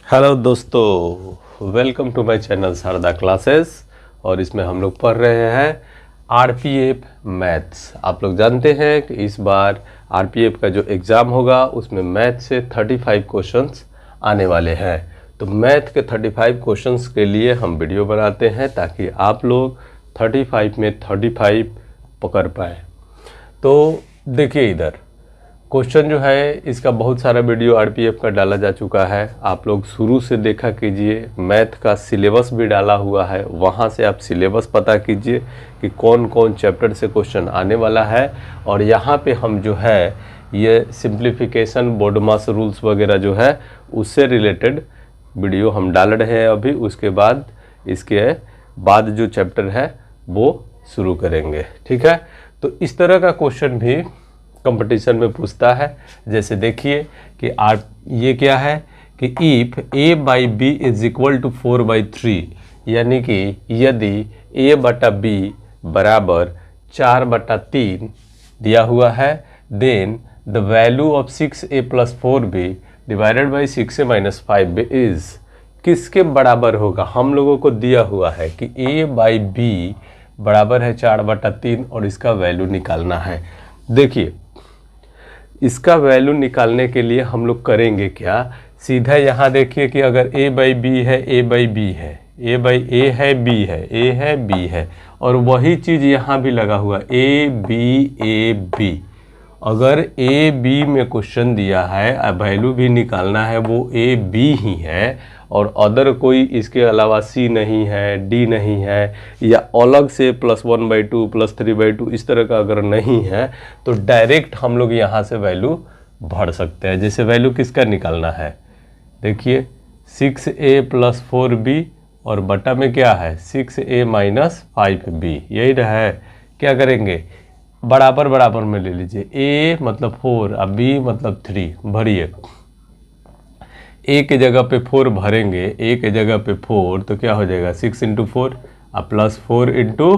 Hello दोस्तों, welcome to my channel Sharda classes. और इसमें हम लोग पढ़ रहे हैं आरपीएफ मैथ्स। आप लोग जानते हैं कि इस बार आरपीएफ का जो एग्ज़ाम होगा उसमें मैथ से 35 क्वेश्चंस आने वाले हैं। तो मैथ के 35 क्वेश्चंस के लिए हम वीडियो बनाते हैं ताकि आप लोग 35 में 35 पकड़ पाए। तो देखिए, इधर क्वेश्चन जो है इसका बहुत सारा वीडियो आरपीएफ का डाला जा चुका है। आप लोग शुरू से देखा कीजिए, मैथ का सिलेबस भी डाला हुआ है, वहाँ से आप सिलेबस पता कीजिए कि कौन कौन चैप्टर से क्वेश्चन आने वाला है। और यहाँ पे हम जो है ये सिंप्लीफिकेशन, बोडमास रूल्स वगैरह जो है उससे रिलेटेड वीडियो हम डाल रहे हैं अभी। उसके बाद इसके बाद जो चैप्टर है वो शुरू करेंगे, ठीक है। तो इस तरह का क्वेश्चन भी कंपटीशन में पूछता है। जैसे देखिए कि ये क्या है कि if a by B is equal to 4/3, यानी कि यदि a बटा b बराबर 4/3 दिया हुआ है, then the value of 6a plus 4b divided by 6a minus 5b is किसके बराबर होगा। हम लोगों को दिया हुआ है कि a बाई b बराबर है 4/3 और इसका वैल्यू निकालना है। देखिए, इसका वैल्यू निकालने के लिए हम लोग करेंगे क्या, सीधा यहाँ देखिए कि अगर a बाई बी है, a बाई बी है, a बाई a है, b है, a है, b है, और वही चीज़ यहाँ भी लगा हुआ a b। अगर a b में क्वेश्चन दिया है, वैल्यू भी निकालना है, वो a b ही है और अदर कोई इसके अलावा c नहीं है, d नहीं है, या अलग से +1/2 +3/2 इस तरह का अगर नहीं है तो डायरेक्ट हम लोग यहाँ से वैल्यू भर सकते हैं। जैसे वैल्यू किसका निकालना है, देखिए 6a प्लस 4b और बटा में क्या है 6a माइनस 5b, यही रहा है। क्या करेंगे, बराबर बराबर में ले लीजिए, a मतलब 4 और b मतलब 3 भरिए। a के जगह पे 4 भरेंगे, a के जगह पे 4 तो क्या हो जाएगा 6 × 4 और प्लस 4 ×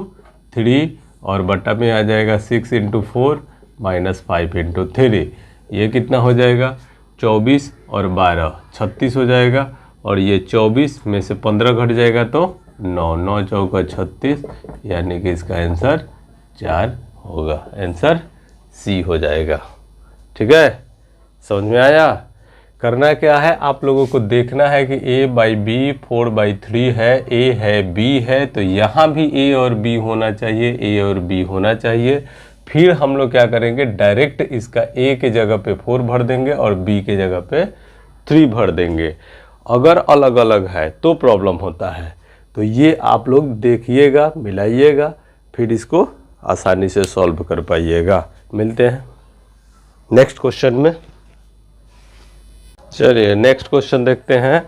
3 और बटा में आ जाएगा 6 × 4 माइनस 5 × 3। ये कितना हो जाएगा 24 और 12 36 हो जाएगा। और ये 24 में से 15 घट जाएगा तो 9, 9 चौका 36, यानी कि इसका आंसर 4 होगा। आंसर सी हो जाएगा, ठीक है। समझ में आया। करना क्या है, आप लोगों को देखना है कि a बाई बी 4/3 है, a है, b है, तो यहाँ भी a और b होना चाहिए, a और b होना चाहिए। फिर हम लोग क्या करेंगे, डायरेक्ट इसका a के जगह पे 4 भर देंगे और b के जगह पे 3 भर देंगे। अगर अलग अलग है तो प्रॉब्लम होता है। तो ये आप लोग देखिएगा, मिलाइएगा, फिर इसको आसानी से सॉल्व कर पाइएगा। मिलते हैं नेक्स्ट क्वेश्चन में। चलिए नेक्स्ट क्वेश्चन देखते हैं।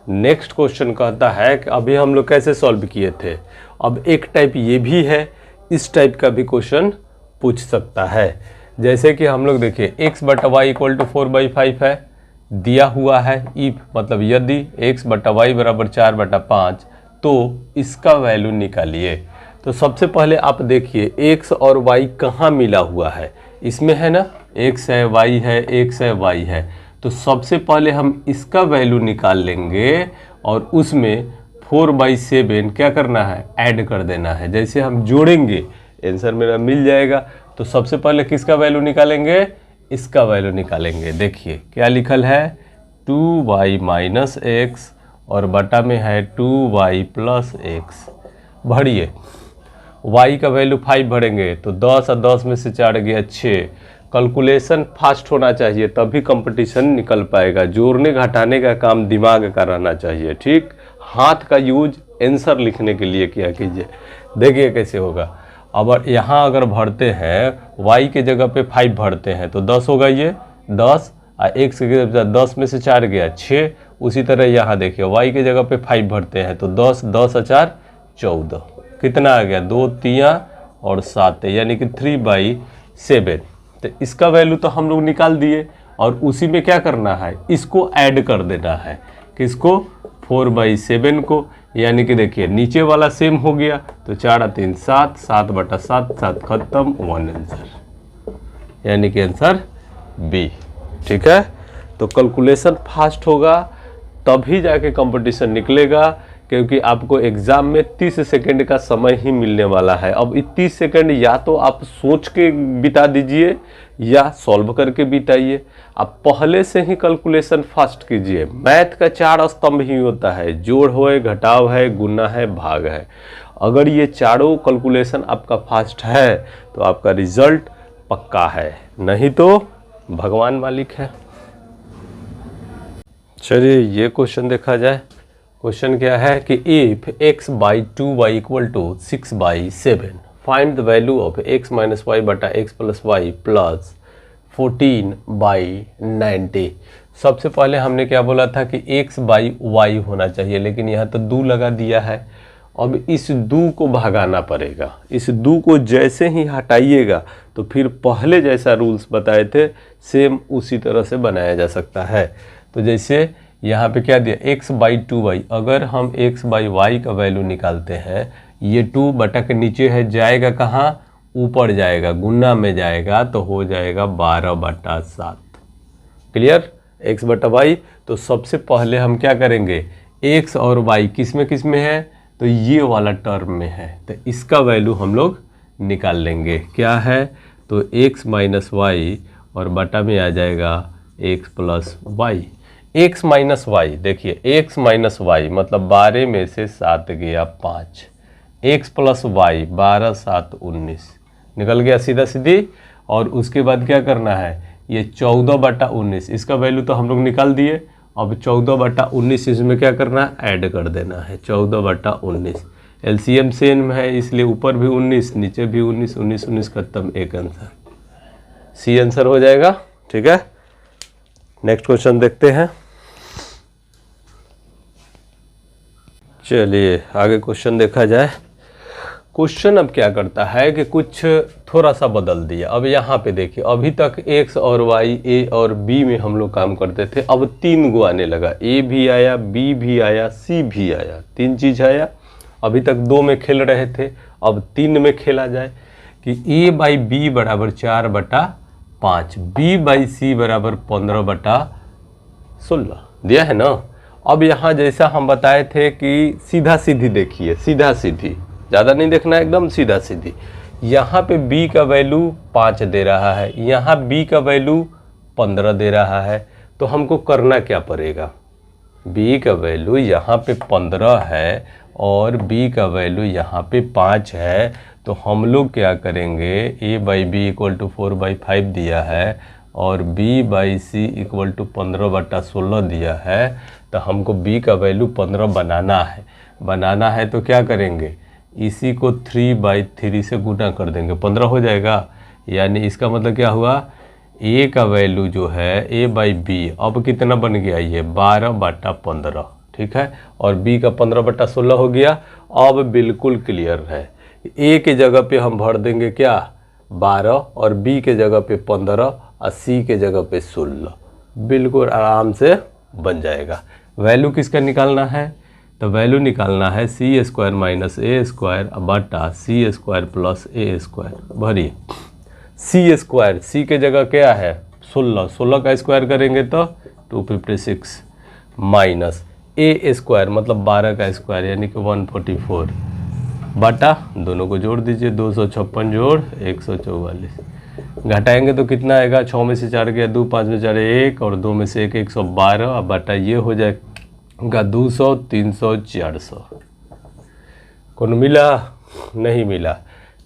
नेक्स्ट क्वेश्चन कहता है कि अभी हम लोग कैसे सॉल्व किए थे, अब एक टाइप ये भी है, इस टाइप का भी क्वेश्चन पूछ सकता है। जैसे कि हम लोग देखिए x बटा वाई इक्वल टू 4/5 है, दिया हुआ है। इफ मतलब यदि x बटा वाई बराबर 4/5 तो इसका वैल्यू निकालिए। तो सबसे पहले आप देखिए x और y कहाँ मिला हुआ है, इसमें है ना, x है, y है, x है, y है। तो सबसे पहले हम इसका वैल्यू निकाल लेंगे और उसमें 4/7 क्या करना है, ऐड कर देना है। जैसे हम जोड़ेंगे आंसर मेरा मिल जाएगा। तो सबसे पहले किसका वैल्यू निकालेंगे, इसका वैल्यू निकालेंगे। देखिए क्या लिखल है 2y माइनस एक्स और बटा में है 2y प्लस एक्स। भरिए, y का वैल्यू 5 भरेंगे तो 10 और 10 में से 4 गया 6। कैलकुलेशन फास्ट होना चाहिए तभी कंपटीशन निकल पाएगा। जोड़ने घटाने का काम दिमाग का रहना चाहिए, ठीक। हाथ का यूज आंसर लिखने के लिए किया कीजिए। देखिए कैसे होगा। अब यहाँ अगर भरते हैं y के जगह पे 5 भरते हैं तो 10 होगा, ये 10 और x के जगह 10 में से 4 गया 6। उसी तरह यहाँ देखिए y के जगह पे 5 भरते हैं तो 10, 10 और 4 14, कितना आ गया 2 3 और 7, यानी कि 3/7। तो इसका वैल्यू तो हम लोग निकाल दिए और उसी में क्या करना है, इसको ऐड कर देना है। किसको, 4/7 को, यानी कि देखिए नीचे वाला सेम हो गया तो 4 और 3 7, 7/7, 7 खत्म, 1 आंसर, यानी कि आंसर बी, ठीक है। तो कैलकुलेशन फास्ट होगा तभी जाके कंपटीशन निकलेगा, क्योंकि आपको एग्ज़ाम में 30 सेकंड का समय ही मिलने वाला है। अब इस 30 सेकंड या तो आप सोच के बिता दीजिए या सॉल्व करके बिताइए। आप पहले से ही कैलकुलेशन फास्ट कीजिए। मैथ का 4 स्तंभ ही होता है, जोड़ है, घटाव है, गुना है, भाग है। अगर ये चारों कैलकुलेशन आपका फास्ट है तो आपका रिजल्ट पक्का है, नहीं तो भगवान मालिक है। चलिए ये क्वेश्चन देखा जाए। क्वेश्चन क्या है कि if x by 2y equal to 6 by 7 find the value of x minus y बटा x plus y plus 14 by 90। सबसे पहले हमने क्या बोला था कि x बाई वाई होना चाहिए, लेकिन यहाँ तो 2 लगा दिया है। अब इस 2 को भगाना पड़ेगा। इस 2 को जैसे ही हटाइएगा तो फिर पहले जैसा रूल्स बताए थे सेम उसी तरह से बनाया जा सकता है। तो जैसे यहाँ पे क्या दिया, x बाई 2y, अगर हम x बाई वाई का वैल्यू निकालते हैं, ये 2 बटा के नीचे है, जाएगा कहाँ, ऊपर जाएगा, गुना में जाएगा, तो हो जाएगा 12 बटा 7। क्लियर, x बटा वाई। तो सबसे पहले हम क्या करेंगे, x और y किस में है, तो ये वाला टर्म में है, तो इसका वैल्यू हम लोग निकाल लेंगे। क्या है, तो x माइनस वाई और बटा में आ जाएगा x plus y. x minus y, देखिए x माइनस वाई मतलब 12 में से 7 गया 5, x प्लस वाई 12 7 19 निकल गया सीधा सीधी। और उसके बाद क्या करना है, ये 14 बटा 19, इसका वैल्यू तो हम लोग निकाल दिए। अब 14 बटा 19 इसमें क्या करना है, ऐड कर देना है, 14 बटा 19। एलसीएम सेम है इसलिए ऊपर भी 19 नीचे भी 19, 19 19 खत्म, एक आंसर, सी आंसर हो जाएगा। ठीक है, नेक्स्ट क्वेश्चन देखते हैं। चलिए आगे क्वेश्चन देखा जाए। क्वेश्चन अब क्या करता है कि कुछ थोड़ा सा बदल दिया। अब यहाँ पे देखिए, अभी तक x और y, a और b में हम लोग काम करते थे, अब 3 गो आने लगा, a भी आया, b भी आया, c भी आया, 3 चीज़ आया। अभी तक 2 में खेल रहे थे, अब 3 में खेला जाए कि a बाई बी बराबर 4 बटा 5, b बाई सी बराबर 15 बटा 16 दिया है ना। अब यहाँ जैसा हम बताए थे कि सीधा सीधी देखिए, सीधा सीधी, ज़्यादा नहीं देखना, एकदम सीधा सीधी। यहाँ पे b का वैल्यू 5 दे रहा है, यहाँ b का वैल्यू 15 दे रहा है, तो हमको करना क्या पड़ेगा, b का वैल्यू यहाँ पे 15 है और b का वैल्यू यहाँ पे 5 है, तो हम लोग क्या करेंगे, a by B equal to 4/5 दिया है और b by C equal to 15 बटा 16 दिया है, तो हमको b का वैल्यू 15 बनाना है तो क्या करेंगे, इसी को 3/3 से गुना कर देंगे, 15 हो जाएगा। यानी इसका मतलब क्या हुआ, a का वैल्यू जो है a बाई बी अब कितना बन गया, ये 12 बटा 15, ठीक है, और b का 15 बटा 16 हो गया। अब बिल्कुल क्लियर है, a के जगह पे हम भर देंगे क्या 12 और b के जगह पे 15 और c के जगह पे 16, बिल्कुल आराम से बन जाएगा। वैल्यू किसका निकालना है, तो वैल्यू निकालना है सी स्क्वायर माइनस ए स्क्वायर बटा सी स्क्वायर प्लस ए स्क्वायर। भरिए सी स्क्वायर, सी के जगह क्या है 16, 16 का स्क्वायर करेंगे तो 256 माइनस ए स्क्वायर मतलब 12 का स्क्वायर यानी कि 144 बटा, दोनों को जोड़ दीजिए, 256 जोड़ 144, घटाएंगे तो कितना आएगा, 6 में से 4 गया 2, 5 में 4 1 और 2 में से 1 112 बटा ये हो जाएगा 200 300 400। कौन मिला, नहीं मिला,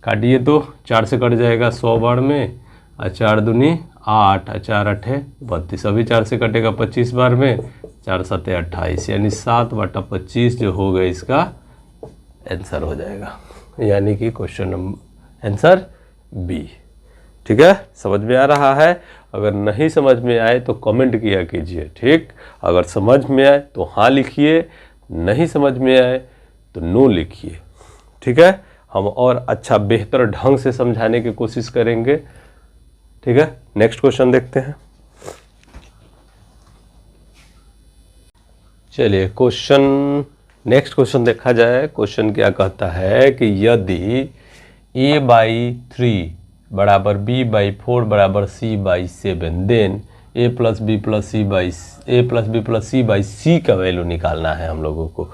काटिए तो 4 से कट जाएगा 100 बार में, और 4 दूनी 8 और 4 8 32, अभी 4 से कटेगा 25 बार में, 4 7 28, यानी 7 बटा 25 जो होगा इसका आंसर हो जाएगा, यानी कि क्वेश्चन आंसर बी। ठीक है, समझ में आ रहा है। अगर नहीं समझ में आए तो कमेंट किया कीजिए, ठीक, अगर समझ में आए तो हाँ लिखिए, नहीं समझ में आए तो नो लिखिए। ठीक है, हम और अच्छा बेहतर ढंग से समझाने की कोशिश करेंगे। ठीक है, नेक्स्ट क्वेश्चन देखते हैं। चलिए नेक्स्ट क्वेश्चन देखा जाए। क्वेश्चन क्या कहता है कि यदि a/3 बराबर b/4 बराबर c/7 then A plus B plus C by C का वैल्यू निकालना है हम लोगों को।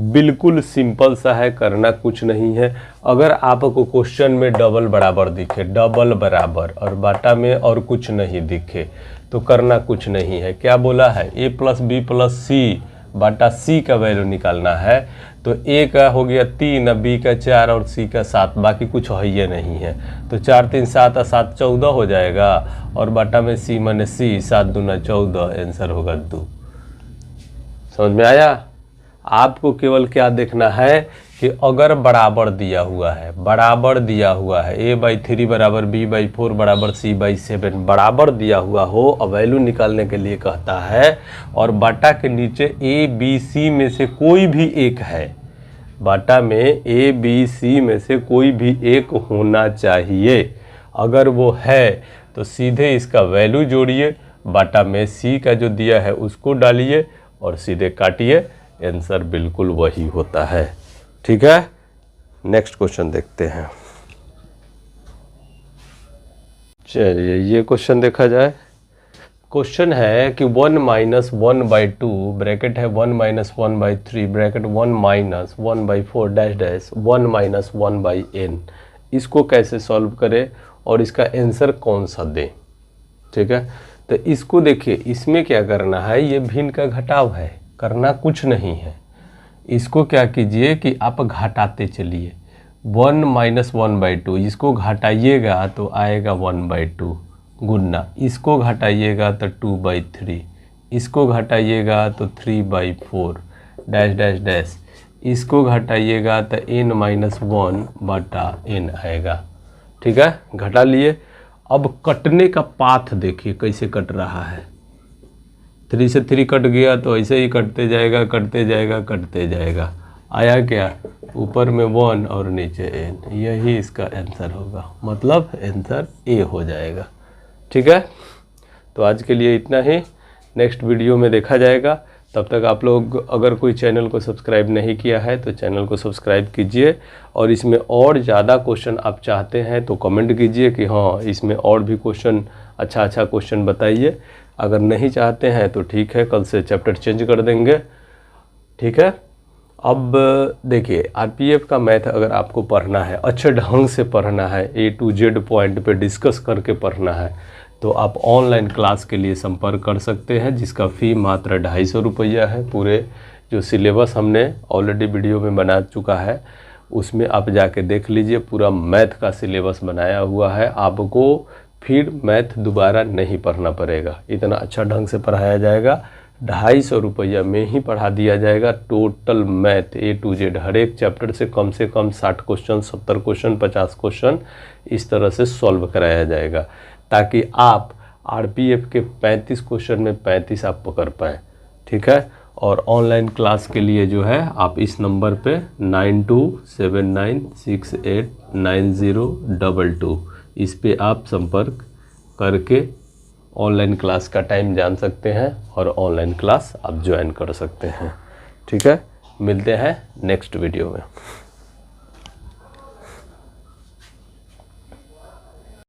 बिल्कुल सिंपल सा है, करना कुछ नहीं है। अगर आपको क्वेश्चन में डबल बराबर दिखे, डबल बराबर और बाटा में और कुछ नहीं दिखे तो करना कुछ नहीं है। क्या बोला है, ए प्लस बी प्लस सी बाटा सी का वैल्यू निकालना है। तो ए का हो गया 3, बी का 4 और सी का 7, बाकी कुछ है ये नहीं है। तो 4 3 7 और 7 14 हो जाएगा और बाटा में सी माने सी, 7 दूना 14, आंसर होगा 2। समझ में आया? आपको केवल क्या देखना है कि अगर बराबर दिया हुआ है, बराबर दिया हुआ है a/3 बराबर b/4 बराबर c/7 बराबर दिया हुआ हो और वैल्यू निकालने के लिए कहता है और बाटा के नीचे a b c में से कोई भी एक है, बाटा में a b c में से कोई भी एक होना चाहिए। अगर वो है तो सीधे इसका वैल्यू जोड़िए, बाटा में c का जो दिया है उसको डालिए और सीधे काटिए, आंसर बिल्कुल वही होता है। ठीक है, नेक्स्ट क्वेश्चन देखते हैं। चलिए ये क्वेश्चन देखा जाए। क्वेश्चन है कि 1 माइनस 1/2 ब्रैकेट है 1 minus 1/3 bracket 1 minus 1/4 dash dash 1 minus 1/n, इसको कैसे सॉल्व करें और इसका आंसर कौन सा दें। ठीक है, तो इसको देखिए, इसमें क्या करना है, ये भिन्न का घटाव है, करना कुछ नहीं है। इसको क्या कीजिए कि आप घटाते चलिए, 1 माइनस 1/2 इसको घटाइएगा तो आएगा 1/2 गुना, इसको घटाइएगा तो 2/3, इसको घटाइएगा तो 3/4 डैश डैश डैश, इसको घटाइएगा तो n माइनस 1 बटा n आएगा। ठीक है, घटा लिए। अब कटने का पाथ देखिए कैसे कट रहा है, 3 से 3 कट गया तो ऐसे ही कटते जाएगा कटते जाएगा कटते जाएगा। आया क्या, ऊपर में 1 और नीचे n, यही इसका आंसर होगा, मतलब आंसर ए हो जाएगा। ठीक है, तो आज के लिए इतना ही, नेक्स्ट वीडियो में देखा जाएगा। तब तक आप लोग अगर कोई चैनल को सब्सक्राइब नहीं किया है तो चैनल को सब्सक्राइब कीजिए, और इसमें और ज़्यादा क्वेश्चन आप चाहते हैं तो कमेंट कीजिए कि हाँ इसमें और भी क्वेश्चन, अच्छा क्वेश्चन बताइए। अगर नहीं चाहते हैं तो ठीक है, कल से चैप्टर चेंज कर देंगे। ठीक है, अब देखिए आरपीएफ का मैथ अगर आपको पढ़ना है, अच्छे ढंग से पढ़ना है, A to Z पॉइंट पे डिस्कस करके पढ़ना है, तो आप ऑनलाइन क्लास के लिए संपर्क कर सकते हैं, जिसका फ़ी मात्र 250 रुपया है। पूरे जो सिलेबस हमने ऑलरेडी वीडियो में बना चुका है उसमें आप जाके देख लीजिए, पूरा मैथ का सिलेबस बनाया हुआ है। आपको फिर मैथ दोबारा नहीं पढ़ना पड़ेगा, इतना अच्छा ढंग से पढ़ाया जाएगा। 250 रुपया में ही पढ़ा दिया जाएगा total math A to Z, हर एक चैप्टर से कम 60 क्वेश्चन, 70 क्वेश्चन, 50 क्वेश्चन इस तरह से सॉल्व कराया जाएगा, ताकि आप आरपीएफ के 35 क्वेश्चन में 35 आप पकड़ पाएँ। ठीक है, और ऑनलाइन क्लास के लिए जो है आप इस नंबर पे 9279689022 इस पे आप संपर्क करके ऑनलाइन क्लास का टाइम जान सकते हैं और ऑनलाइन क्लास आप ज्वाइन कर सकते हैं। ठीक है, मिलते हैं नेक्स्ट वीडियो में।